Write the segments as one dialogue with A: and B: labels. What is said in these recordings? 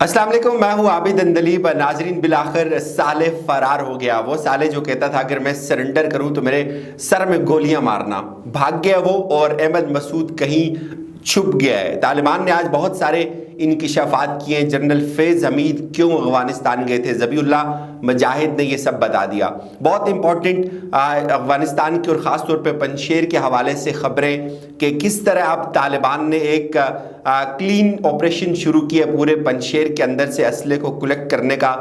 A: अस्सलाम वालेकुम, मैं हूँ आबिद अंदलीब। नाजरीन, बिलाखिर साले फरार हो गया। वो साले जो कहता था अगर मैं सरेंडर करूँ तो मेरे सर में गोलियां मारना, भाग गया वो और अहमद मसूद कहीं छुप गया है। तालिबान ने आज बहुत सारे इंकिशाफात किए हैं। जनरल फैज़ हमीद क्यों अफगानिस्तान गए थे, ज़बीउल्लाह मुजाहिद ने ये सब बता दिया। बहुत इंपॉर्टेंट अफगानिस्तान की और ख़ास तौर पे पंजशेर के हवाले से ख़बरें कि किस तरह अब तालिबान ने एक क्लीन ऑपरेशन शुरू किया पूरे पंजशेर के अंदर से असले को कलेक्ट करने का।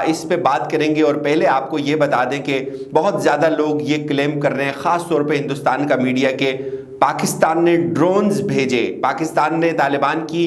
A: इस पे बात करेंगे। और पहले आपको ये बता दें कि बहुत ज़्यादा लोग ये क्लेम कर रहे हैं, ख़ास तौर पे हिंदुस्तान का मीडिया, के पाकिस्तान ने ड्रोन्स भेजे, पाकिस्तान ने तालिबान की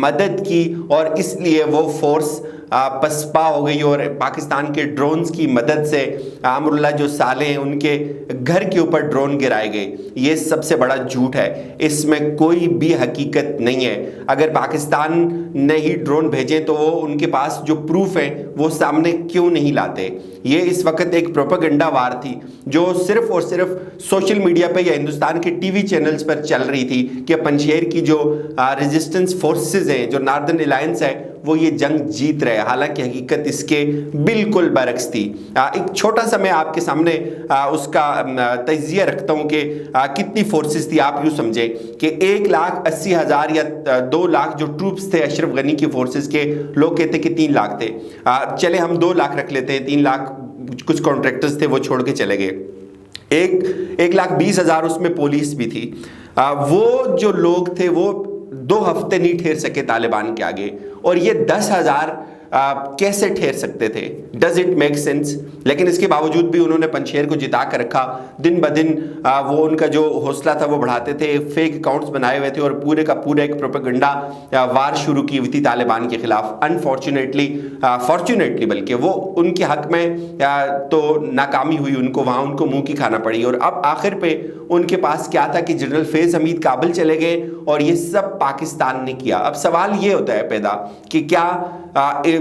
A: मदद की और इसलिए वो फोर्स पसपा हो गई और पाकिस्तान के ड्रोन्स की मदद से अमरुल्लाह जो साले हैं उनके घर के ऊपर ड्रोन गिराए गए। ये सबसे बड़ा झूठ है, इसमें कोई भी हकीकत नहीं है। अगर पाकिस्तान ने ही ड्रोन भेजे तो वो उनके पास जो प्रूफ है वो सामने क्यों नहीं लाते। ये इस वक्त एक प्रोपेगेंडा वार थी जो सिर्फ और सिर्फ सोशल मीडिया पे या हिंदुस्तान के टीवी चैनल्स पर चल रही थी कि पंजशेर की जो रेजिस्टेंस फोर्सेस हैं, जो नार्दर्न अलायंस है, वो ये जंग जीत रहे। हालांकि हकीकत इसके बिल्कुल बरक्स थी। एक छोटा सा मैं आपके सामने उसका तज्जिया रखता हूँ कि कितनी फोर्सेस थी। आप यूँ समझे कि 1,80,000 या 2 लाख जो ट्रूप्स थे अशरफ गनी की फोर्सेस के, लोग कहते कि 3 लाख थे। चले हम 2 लाख रख लेते हैं, 3 लाख कुछ कॉन्ट्रैक्टर्स थे वो छोड़ के चले गए। 1,20,000 उसमें पुलिस भी थी। वो जो लोग थे वो 2 हफ्ते नहीं ठहर सके तालिबान के आगे, और ये 10,000 कैसे ठहर सकते थे? Does it make sense? लेकिन इसके बावजूद भी उन्होंने पंजशेर को जिता कर रखा। दिन ब दिन वो उनका जो हौसला था वो बढ़ाते थे, फेक अकाउंट्स बनाए हुए थे और पूरे का पूरा एक प्रोपेगेंडा वार शुरू की हुई थी तालिबान के खिलाफ। अनफॉर्चुनेटली, फॉर्चुनेटली बल्कि, वो उनके हक में तो नाकामी हुई, उनको वहाँ उनको मुंह की खाना पड़ी। और अब आखिर पे उनके पास क्या था कि जनरल फैज़ हमीद काबिल चले गए और ये सब पाकिस्तान ने किया। अब सवाल ये होता है पैदा कि क्या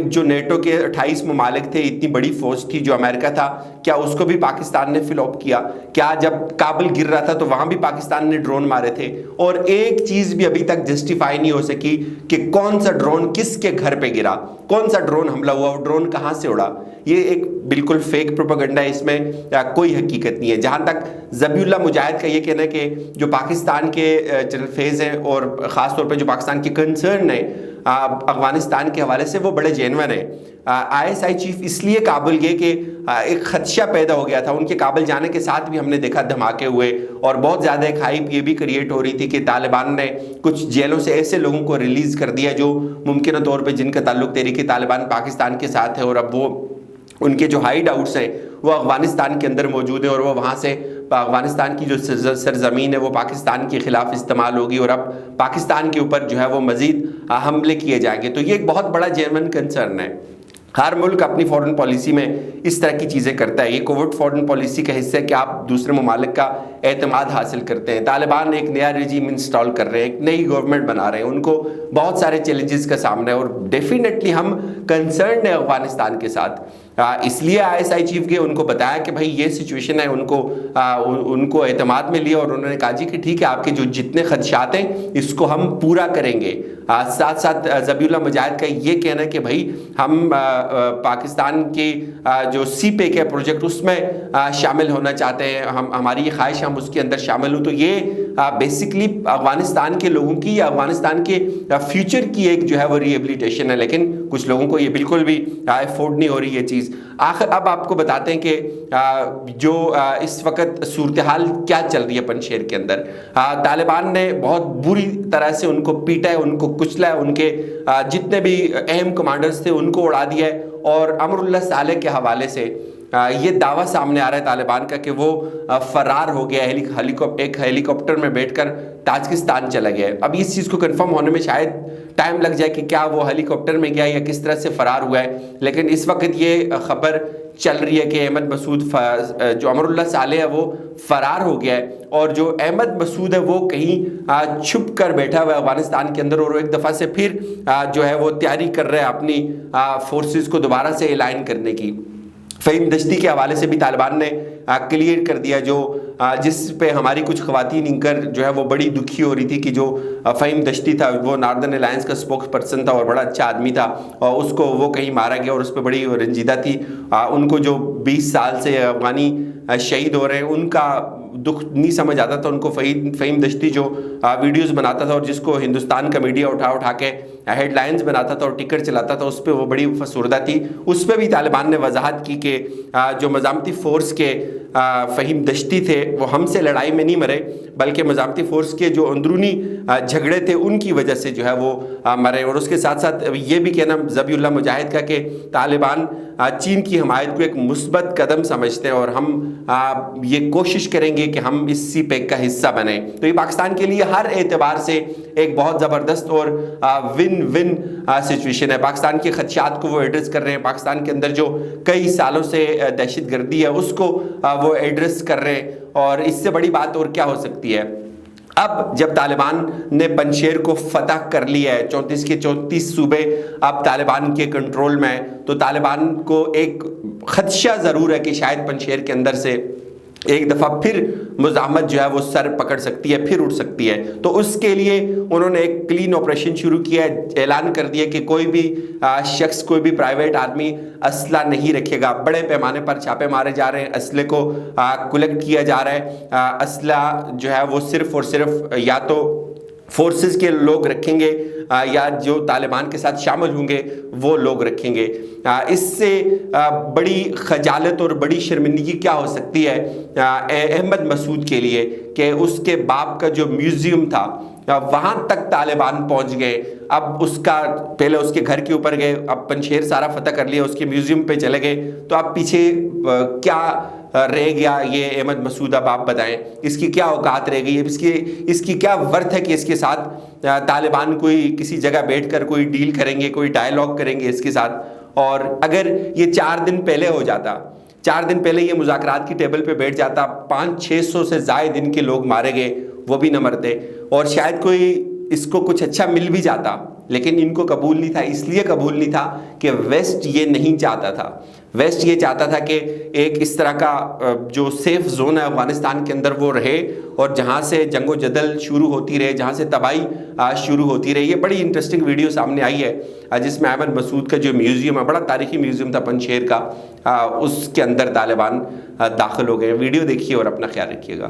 A: जो नेटो के 28 ममालिक थे, इतनी बड़ी फौज थी, जो अमेरिका था, क्या उसको भी पाकिस्तान ने फिलॉप किया? क्या जब काबुल गिर रहा था तो वहां भी पाकिस्तान ने ड्रोन मारे थे? और एक चीज भी अभी तक जस्टिफाई नहीं हो सकी कि कौन सा ड्रोन किसके घर पे गिरा, कौन सा ड्रोन हमला हुआ, वो ड्रोन कहां से उड़ा। ये एक बिल्कुल फेक प्रोपेगेंडा है, इसमें कोई हकीकत नहीं है। जहां तक ज़बीउल्लाह मुजाहिद का ये कहना है कि जो पाकिस्तान के जनरल फैज़ हैं और ख़ास तौर पे जो पाकिस्तान के कंसर्न है अफगानिस्तान के हवाले से, वो बड़े जेन्युइन है। ISI चीफ इसलिए काबुल गए कि एक खदशा पैदा हो गया था। उनके काबुल जाने के साथ भी हमने देखा धमाके हुए और बहुत ज़्यादा एक हाइप ये भी क्रिएट हो रही थी कि तालिबान ने कुछ जेलों से ऐसे लोगों को रिलीज़ कर दिया जो मुमकिन तौर पर जिनका ताल्लुक तहरीक तालिबान पाकिस्तान के साथ है, और अब वो उनके जो हाइड आउट्स हैं वो अफगानिस्तान के अंदर मौजूद हैं और वो वहाँ से अफगानिस्तान की जो सरजमीन है वो पाकिस्तान के खिलाफ इस्तेमाल होगी और अब पाकिस्तान के ऊपर जो है वो मज़ीद हमले किए जाएंगे। तो ये एक बहुत बड़ा जेन्युइन कंसर्न है। हर मुल्क अपनी फॉरेन पॉलिसी में इस तरह की चीज़ें करता है। ये कोविड फॉरेन पॉलिसी का हिस्सा है कि आप दूसरे ममालिक का एतमाद हासिल करते हैं। तालिबान एक नया रेजीम इंस्टॉल कर रहे हैं, एक नई गवर्नमेंट बना रहे हैं, उनको बहुत सारे चैलेंजेस का सामना है और डेफिनेटली हम कंसर्न है अफगानिस्तान के साथ। इसलिए ISI चीफ के उनको बताया कि भाई ये सिचुएशन है, उनको एतमाद में लिया और उन्होंने कहा जी कि ठीक है, आपके जो जितने खदशात हैं इसको हम पूरा करेंगे। साथ साथ ज़बीउल्लाह मुजाहिद का ये कहना है कि भाई हम पाकिस्तान की जो CPEC के प्रोजेक्ट उसमें शामिल होना चाहते हैं, हमारी ये ख्वाहिश हम उसके अंदर शामिल हों। तो ये बेसिकली अफगानिस्तान के लोगों की या अफगानिस्तान के फ्यूचर की एक जो है वो रिहेबिलिटेशन है, लेकिन कुछ लोगों को ये बिल्कुल भी अफोर्ड नहीं हो रही ये चीज़। आखिर अब आपको बताते हैं कि जो इस वक्त सूरत हाल क्या चल रही है पंजशेर के अंदर। तालिबान ने बहुत बुरी तरह से उनको पीटा है, उनको कुचला है, उनके जितने भी अहम कमांडर्स थे उनको उड़ा दिया है। और अमरुल्लाह साले के हवाले से ये दावा सामने आ रहा है तालिबान का कि वो फरार हो गया, एक हेलीकॉप्टर में बैठकर ताजिकिस्तान चला गया है। अब इस चीज़ को कंफर्म होने में शायद टाइम लग जाए कि क्या वो हेलीकॉप्टर में गया या किस तरह से फरार हुआ है, लेकिन इस वक्त ये खबर चल रही है कि अहमद मसूद जो अमरुल्लाह साले है वो फरार हो गया है और जो अहमद मसूद है वो कहीं छुप कर बैठा हुआ है अफगानिस्तान के अंदर और एक दफ़ा से फिर जो है वो तैयारी कर रहा है अपनी फोर्सेस को दोबारा से अलाइन करने की। फ़हीम दश्ती के हवाले से भी तालिबान ने क्लियर कर दिया, जो جس پہ ہماری کچھ خواتین انکر جو ہے وہ بڑی دکھی ہو رہی تھی کہ جو فہیم دشتی تھا وہ ناردرن الائنس کا سپوکس پرسن تھا اور بڑا اچھا آدمی تھا، اور اس کو وہ کہیں مارا گیا اور اس پہ بڑی رنجیدہ تھی. ان کو جو 20 سال سے افغانی شہید ہو رہے ہیں ان کا دکھ نہیں سمجھ آتا تھا ان کو. فہیم دشتی جو ویڈیوز بناتا تھا اور جس کو ہندوستان کا میڈیا اٹھا کے ہیڈ لائنز بناتا تھا اور ٹکر چلاتا تھا، اس پہ وہ بڑی فسردہ تھی. اس پہ بھی طالبان نے وضاحت کی کہ جو مزاحمتی فورس کے فہیم دشتی تھے وہ ہم سے لڑائی میں نہیں مرے، بلکہ مزاحمتی فورس کے جو اندرونی جھگڑے تھے ان کی وجہ سے جو ہے وہ مرے. اور اس کے ساتھ ساتھ یہ بھی کہنا ذبیح اللہ مجاہد کا کہ طالبان چین کی حمایت کو ایک مثبت قدم سمجھتے ہیں اور ہم یہ کوشش کریں گے کہ ہم اس سی پیک کا حصہ بنیں. تو یہ پاکستان کے لیے ہر اعتبار سے ایک بہت زبردست اور ون ون سچویشن ہے. پاکستان کے خدشات کو وہ ایڈریس کر رہے ہیں، پاکستان کے اندر جو کئی سالوں سے دہشت گردی ہے اس کو وہ ایڈریس کر رہے ہیں، اور اس سے بڑی بات اور کیا ہو سکتی ہے. اب جب طالبان نے پنجشیر کو فتح کر لیا ہے، 34 کے 34 صوبے اب طالبان کے کنٹرول میں، تو طالبان کو ایک خدشہ ضرور ہے کہ شاید پنجشیر کے اندر سے ایک دفعہ پھر مزاحمت جو ہے وہ سر پکڑ سکتی ہے، پھر اٹھ سکتی ہے. تو اس کے لیے انہوں نے ایک کلین آپریشن شروع کیا ہے. اعلان کر دیا کہ کوئی بھی شخص، کوئی بھی پرائیویٹ آدمی اسلحہ نہیں رکھے گا. بڑے پیمانے پر چھاپے مارے جا رہے ہیں، اسلحے کو کلیکٹ کیا جا رہا ہے. اسلحہ جو ہے وہ صرف اور صرف یا تو فورسز کے لوگ رکھیں گے یا جو طالبان کے ساتھ شامل ہوں گے وہ لوگ رکھیں گے. اس سے بڑی خجالت اور بڑی شرمندگی کیا ہو سکتی ہے احمد مسعود کے لیے کہ اس کے باپ کا جو میوزیم تھا وہاں تک طالبان پہنچ گئے. اب اس کا پہلے اس کے گھر کے اوپر گئے، اب پنجشیر سارا فتح کر لیا، اس کے میوزیم پہ چلے گئے. تو اب پیچھے کیا رہ گیا یہ احمد مسعود؟ اب آپ بتائیں اس کی کیا اوقات رہ گئی ہے، اس کی کیا ورتھ ہے کہ اس کے ساتھ طالبان کوئی کسی جگہ بیٹھ کر کوئی ڈیل کریں گے، کوئی ڈائیلاگ کریں گے اس کے ساتھ. اور اگر یہ 4 دن پہلے ہو جاتا، 4 دن پہلے یہ مذاکرات کی ٹیبل پہ بیٹھ جاتا، 500-600 سے زائد ان کے لوگ مارے گئے، وہ بھی نہ مرتے، اور شاید کوئی اس کو کچھ اچھا مل بھی جاتا. لیکن ان کو قبول نہیں تھا. اس لیے قبول نہیں تھا کہ ویسٹ یہ نہیں چاہتا تھا. ویسٹ یہ چاہتا تھا کہ ایک اس طرح کا جو سیف زون ہے افغانستان کے اندر وہ رہے، اور جہاں سے جنگ و جدل شروع ہوتی رہے، جہاں سے تباہی شروع ہوتی رہے. یہ بڑی انٹرسٹنگ ویڈیو سامنے آئی ہے جس میں احمد مسعود کا جو میوزیم ہے، بڑا تاریخی میوزیم تھا پنجشیر کا، اس کے اندر طالبان داخل ہو گئے. ویڈیو دیکھیے اور اپنا خیال رکھیے گا.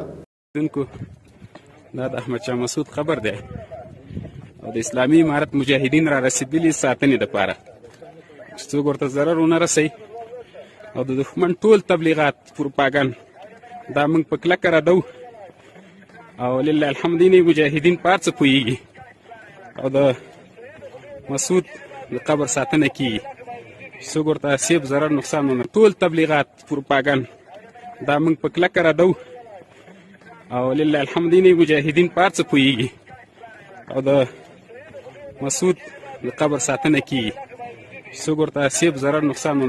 B: دا د احمد شاه مسعود خبر دی او د اسلامي امارت مجاهدین را رسیدلي ساتنې دپاره چې څوک ورته ضرر ونه رسوي، او د دښمن ټول تبلیغات پروپاګند دا موږ په کلکه ردو، او لله الحمد یې مجاهدین په هر څه پوهېږي او د مسعود د قبر ساتنه کېږي چې څوک ورته سیب ضرر نقصان ونه. ټول تبلیغات پروپاګند دا موږ په کلکه ردو، او لله الحمد یې مجاهدین په هر څه پوهېږي او د مسعود د قبر ساتنه کېږي چې څوک ورته سیب ضرر نقصان ونه.